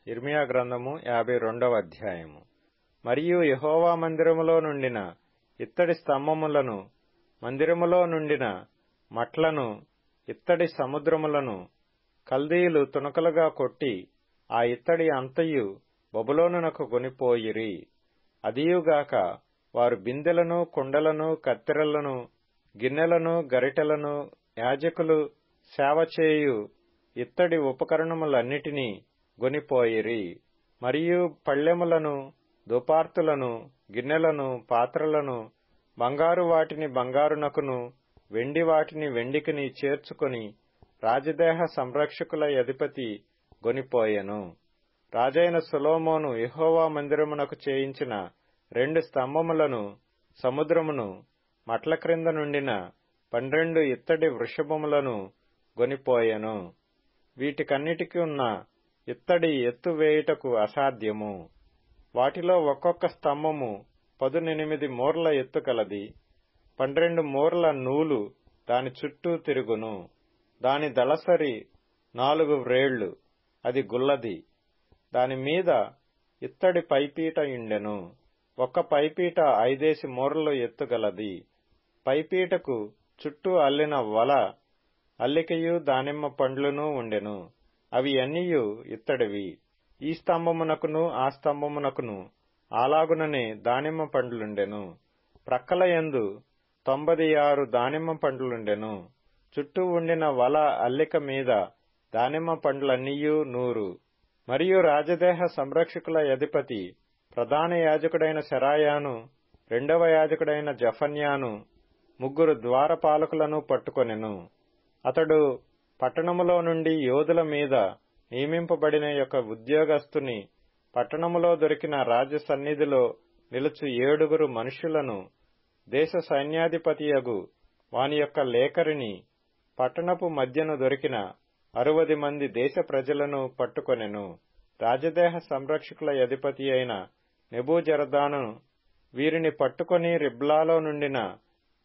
ఇర్మియా గ్రంథము 52వ అధ్యాయము. మరియు యెహోవా మందిరములో నుండిన ఇత్తడి స్తంభములను, మందిరములో నుండిన మట్లను, ఇత్తడి సముద్రములను కల్దీయులు తునకలుగా కొట్టి ఆ ఇత్తడి అంతయు బబులోనునకు కొనిపోయిరి. అదియుగాక వారు బిందెలను, కుండలను, కత్తెరలను, గిన్నెలను, గరిటెలను, యాజకులు సేవచేయు ఇత్తడి ఉపకరణములన్నిటినీ గొనిపోయిరి. మరియు పళ్ళెములను, దుపార్తులను, గిన్నెలను, పాత్రలను, బంగారు వాటిని బంగారునకును, వెండి వాటిని వెండికిని చేర్చుకొని రాజదేహ సంరక్షకుల అధిపతి గొనిపోయెను. రాజైన సొలొమోను యెహోవా మందిరమునకు చేయించిన 2 స్తంభములను, సముద్రమును, మట్ల క్రింద నుండిన 12 ఇత్తడి వృషభములను గొనిపోయెను. వీటికన్నిటికి ఉన్న ఇత్తడి ఎత్తు వేయుటకు అసాధ్యము. వాటిలో ఒక్కొక్క స్తంభము 18 మూరల ఎత్తు కలది. 12 మూరల నూలు దాని చుట్టూ తిరుగును. దాని దళసరి 4 వ్రేళ్లు, అది గుల్లది. దాని మీద ఇత్తడి పైపీట యుండెను. ఒక్క పైపీట 5 మూరలు ఎత్తుగలది. పైపీటకు చుట్టూ అల్లిన వల, అల్లికయు, దానిమ్మ పండ్లును ఉండెను. అవి అన్నియు ఇత్తడివి. ఈ స్తంభమునకును ఆ స్తంభమునకును అలాగుననే దానిమ్మ పండ్లుండెను. ప్రక్కల యందు 96 దానిమ్మ పండ్లుండెను. చుట్టూ ఉండిన వల, అల్లిక మీద దానిమ్మ పండ్లన్నీయు 100. మరియు రాజదేహ సంరక్షకుల అధిపతి ప్రధాన యాజకుడైన శెరాయాను, 2వ యాజకుడైన జఫన్యాను, 3 ద్వారపాలకులను పట్టుకొనెను. అతడు పట్టణములో నుండి యోధుల మీద నియమింపబడిన యొక్క ఉద్యోగస్తుని, పట్టణములో దొరికిన రాజ సన్నిధిలో నిలుచు 7 మనుష్యులను, దేశ సైన్యాధిపతియగు వాని యొక్క లేఖరిని, పట్టణపు మధ్యను దొరికిన 60 మంది దేశ ప్రజలను పట్టుకొనెను. రాజదేహ సంరక్షకుల అధిపతి అయిన నెబూజరదాను వీరిని పట్టుకొని రిబ్లాలో నుండిన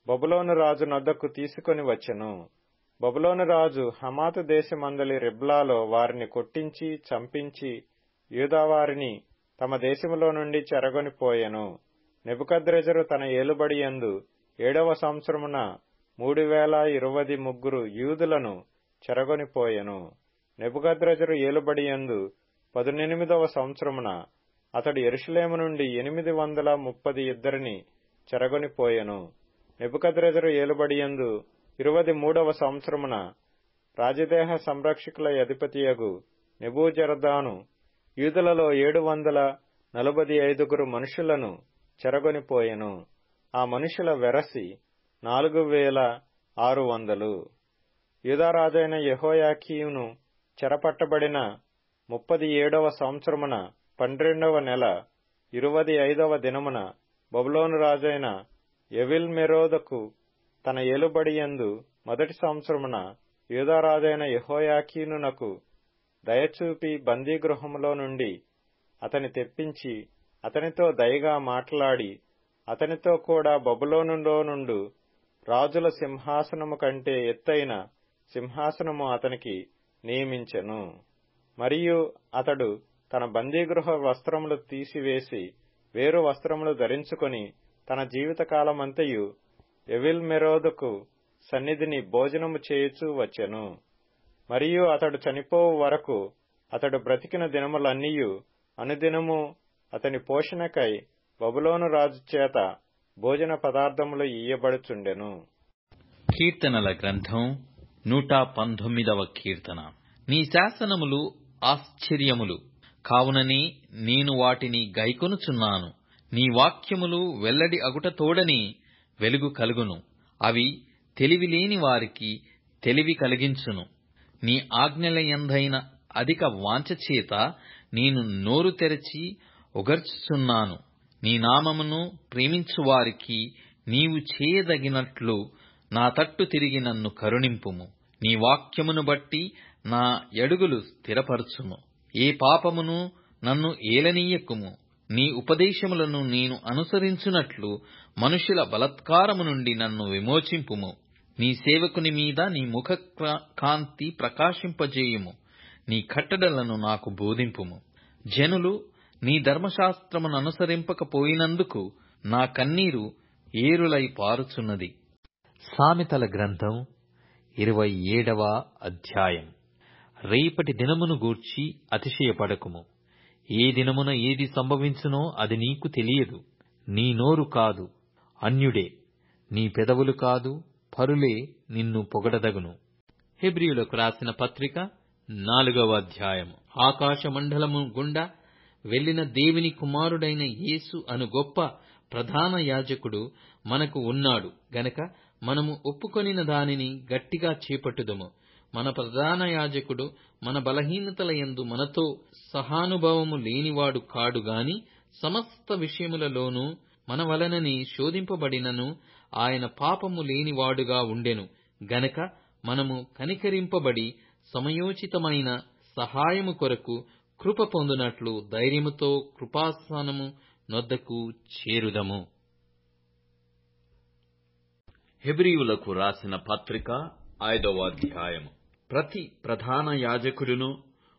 బబులోను రాజు నొద్దకు తీసుకొని వచ్చెను. బబులోను రాజు హమాతు దేశమందలి రిబ్లాలో వారిని కొట్టించి చంపించి యూదావారిని తమ దేశములో నుండి చెరగొనిపోయెను. నెబుకద్రెజరు తన ఏలుబడి యందు 7వ సంవత్సరమున 3023 యూదులను చెరగొనిపోయెను. నెబుకద్రెజరు ఏలుబడి యందు 18వ సంవత్సరమున అతడు యెరూషలేము నుండి 832 చెరగొనిపోయెను. నెబుకద్రెజరు ఏలుబడి యందు 23వ సంవత్సరమున రాజదేహ సంరక్షకుల అధిపతియగు నెబూజరదాను యూదులలో 745 మనుషులను చెరగొనిపోయెను. ఆ మనుషుల వెరసి 4600. యూదారాజైన యెహోయాకీను చెరపట్టబడిన 37వ సంవత్సరమున 12వ నెల 25వ దినమున బబులోను రాజైన ఎవిల్మెరోదకు తన ఏలుబడి యందు మొదటి సంవత్సరమున యూదారాజైన యెహోయాకీనునకు దయచూపి బందీగృహములో నుండి అతని తెప్పించి అతనితో దయగా మాట్లాడి అతనితో కూడా బబులోనులో నుండు రాజుల సింహాసనము కంటే ఎత్తైన సింహాసనము అతనికి నియమించెను. మరియు అతడు తన బందీగృహ వస్త్రములు తీసివేసి వేరు వస్త్రములు ధరించుకొని తన జీవితకాలమంతయు ఎవిల్మెరోదకు సన్నిధిని భోజనము చేయుచూ వచ్చెను. మరియు అతడు చనిపోవు వరకు అతడు బ్రతికిన దినములన్నీయు అనుదినము అతని పోషణకై బబులోను రాజు చేత భోజన పదార్థములు ఇయ్యబడుచుండెను. కీర్తనల గ్రంథం 119వ కీర్తన. నీ శాసనములు ఆశ్చర్యములు కావునని నేను వాటిని గైకొనుచున్నాను. నీ వాక్యములు వెల్లడి అగుట తోడని వెలుగు కలుగును. అవి తెలివిలేని వారికి తెలివి కలిగించును. నీ ఆజ్ఞలయందైన అధిక వాంఛచేత నేను నోరు తెరచి ఒగర్చుచున్నాను. నీ నామమును ప్రేమించువారికి నీవు చేయదగినట్లు నా తట్టు తిరిగి నన్ను కరుణింపుము. నీ వాక్యమును బట్టి నా యడుగులు స్థిరపరచుము. ఏ పాపమును నన్ను ఏలనీయకుము. నీ ఉపదేశములను నేను అనుసరించునట్లు మనుషుల బలాత్కారము నుండి నన్ను విమోచింపుము. నీ సేవకుని మీద నీ ముఖ కాంతి ప్రకాశింపజేయుము. నీ కట్టడలను నాకు బోధింపుము. జనులు నీ ధర్మశాస్త్రమును అనుసరింపకపోయినందుకు నా కన్నీరు ఏరులై పారుచున్నది. సామెతల గ్రంథం 27వ అధ్యాయం. రేపటి దినమును గూర్చి అతిశయపడకుము. ఏ దినమున ఏది సంభవించునో అది నీకు తెలియదు. నీ నోరు కాదు, అన్యుడే. నీ పెదవులు కాదు, పరులే నిన్ను పొగడదగును. హెబ్రీయులకు రాసిన పత్రిక 4వ అధ్యాయం. ఆకాశమండలము గుండా వెళ్లిన దేవుని కుమారుడైన యేసు అను గొప్ప ప్రధాన యాజకుడు మనకు ఉన్నాడు గనక మనము ఒప్పుకొనిన దానిని గట్టిగా చేపట్టుదము. మన ప్రధాన యాజకుడు మన బలహీనతల యందు మనతో సహానుభవము లేనివాడు కాడు గాని సమస్త విషయములలోనూ మన వలనని శోధింపబడినను ఆయన పాపము లేనివాడుగా ఉండెను గనక మనము కనికరింపబడి సమయోచితమైన సహాయము కొరకు కృప పొందునట్లు ధైర్యముతో కృపాసనము నొద్దకు చేరుదము. హెబ్రీయులకు రాసిన పత్రిక 5వ అధ్యాయము. ప్రతి ప్రధాన యాజకుడును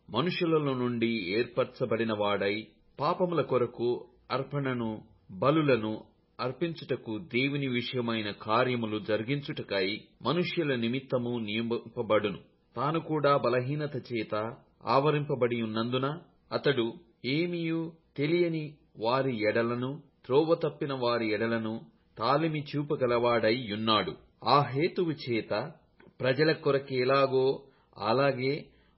మనుషులలో నుండి ఏర్పరచబడిన వాడై పాపముల కొరకు అర్పణను బలులను అర్పించుటకు దేవుని విషయమైన కార్యములు జరిగించుటకై మనుష్యుల నిమిత్తము నియమింపబడును. తాను కూడా బలహీనత చేత ఆవరింపబడి ఉన్నందున అతడు ఏమియూ తెలియని వారి ఎడలను త్రోవ తప్పిన వారి ఎడలను తాలిమి చూపగలవాడై యున్నాడు. ఆ హేతువు చేత ప్రజల కొరకెలాగో అలాగే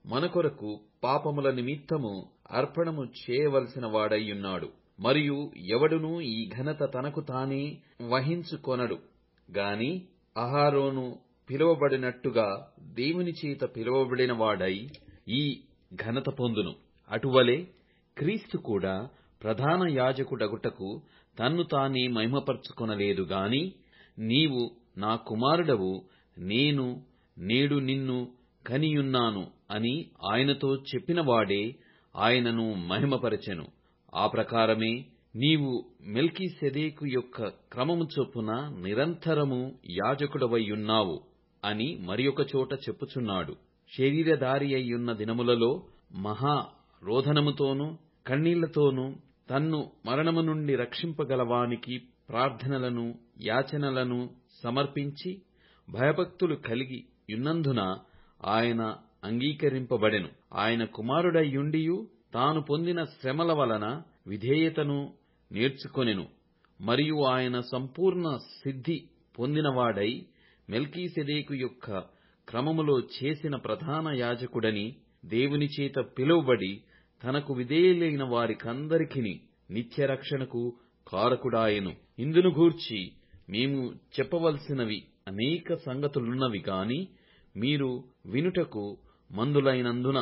మన కొరకు పాపముల నిమిత్తము అర్పణము చేయవలసిన వాడై యున్నాడు. మరియు ఎవడునూ ఈ ఘనత తనకు తానే వహించుకొనడు గాని అహరోను పిలువబడినట్టుగా దేవుని చేత పిలువబడిన వాడై ఈ ఘనత పొందును. అటువలే క్రీస్తు కూడా ప్రధాన యాజకుడగుటకు తన్ను తానే మహిమపరచుకొనలేదు గాని నీవు నా కుమారుడవు, నేను నేడు నిన్ను కనియున్నాను అని ఆయనతో చెప్పినవాడే ఆయనను మహిమపరచెను. ఆ ప్రకారమే నీవు మెల్కీసెదెకు యొక్క క్రమము చొప్పున నిరంతరము యాజకుడవైయున్నావు అని మరియొక చోట చెప్పుచున్నాడు. శరీరధారి అయ్యున్న దినములలో మహా రోదనముతోనూ కన్నీళ్లతోనూ తన్ను మరణము నుండి రక్షింపగలవానికి ప్రార్థనలను యాచనలను సమర్పించి భయభక్తులు కలిగి యున్నందున ఆయన అంగీకరింపబడెను. ఆయన కుమారుడయ్యుండియు తాను పొందిన శ్రమల వలన విధేయతను నేర్చుకొనెను. మరియు ఆయన సంపూర్ణ సిద్ధి పొందినవాడై మెల్కీసెదెకు యొక్క క్రమములో చేసిన ప్రధాన యాజకుడని దేవుని చేత పిలువబడి తనకు విధేయులైన వారికందరికిని నిత్యరక్షణకు కారకుడాయెను. ఇందును గూర్చి మేము చెప్పవలసినవి అనేక సంగతులున్నవి గాని మీరు వినుటకు మందులైనందున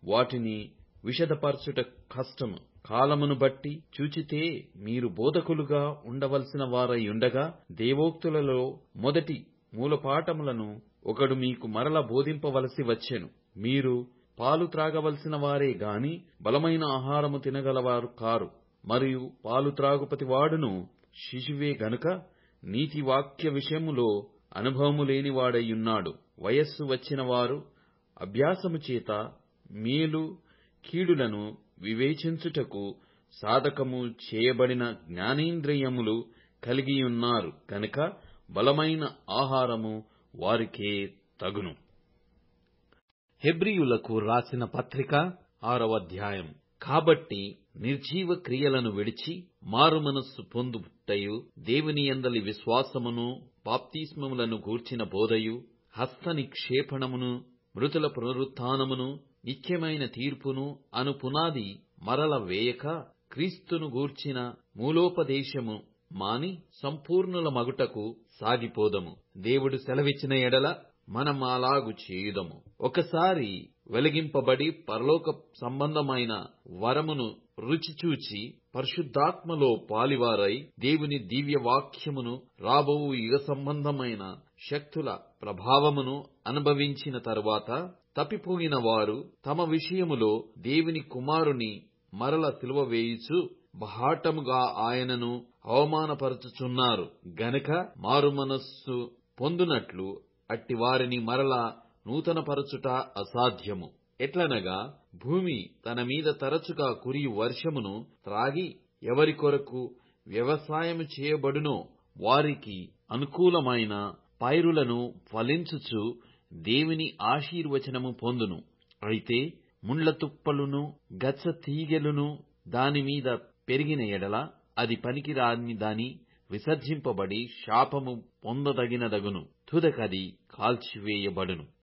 వాటిని విశదపరచుట కష్టము. కాలమును బట్టి చూచితే మీరు బోధకులుగా ఉండవలసిన వారైయుండగా దేవోక్తులలో మొదటి మూలపాఠములను ఒకడు మీకు మరల బోధింపవలసి వచ్చెను. మీరు పాలు త్రాగవలసిన వారే గాని బలమైన ఆహారము తినగలవారు కారు. మరియు పాలు త్రాగు ప్రతివాడును శిశువే గనుక నీతి వాక్య విషయములో అనుభవము లేనివాడైయున్నాడు. వయస్సు వచ్చిన వారు అభ్యాసము చేత మేలు కీడులను వివేచించుటకు సాధకము చేయబడిన జ్ఞానేంద్రియములు కలిగియున్నారు కనుక బలమైన ఆహారము వారికే తగును. హెబ్రీయులకు రాసిన పత్రిక 6వ అధ్యాయం. కాబట్టి నిర్జీవ క్రియలను విడిచి మారుమనస్సు పొందుటయు దేవుని యందలి విశ్వాసమును బాప్తిస్మములను గూర్చిన బోధయు హస్త నిక్షేపణమును మృతుల పునరుత్థానమును నిత్యమైన తీర్పును అను పునాది మరల వేయక క్రీస్తును గూర్చిన మూలోపదేశము మాని సంపూర్ణుల మగుటకు సాగిపోదము. దేవుడు సెలవిచ్చిన ఎడల మనం అలాగు చేయుదము. ఒకసారి వెలిగింపబడి పరలోక సంబంధమైన వరమును రుచిచూచి పరిశుద్ధాత్మలో పాలివారై దేవుని దివ్య వాక్యమును రాబోవు యుగ సంబంధమైన శక్తుల ప్రభావమును అనుభవించిన తరువాత తప్పిపోయిన వారు తమ విషయములో దేవుని కుమారుని మరల సిలువ వేయుచు బహాటముగా ఆయనను అవమానపరచుచున్నారు గనక మారుమనస్సు పొందునట్లు అట్టి వారిని మరల నూతనపరచుట అసాధ్యము. ఎట్లనగా భూమి తన మీద తరచుగా కురియు వర్షమును త్రాగి ఎవరి కొరకు వ్యవసాయము చేయబడునో వారికి అనుకూలమైన పైరులను ఫలించుచు దేవుని ఆశీర్వచనము పొందును. అయితే ముండ్ల తుప్పలును గచ్చ తీగెలును దానిమీద పెరిగిన ఎడల అది పనికిరాని దాని విసర్జింపబడి శాపము పొందదగినదగును. తుదకది కాల్చివేయబడును.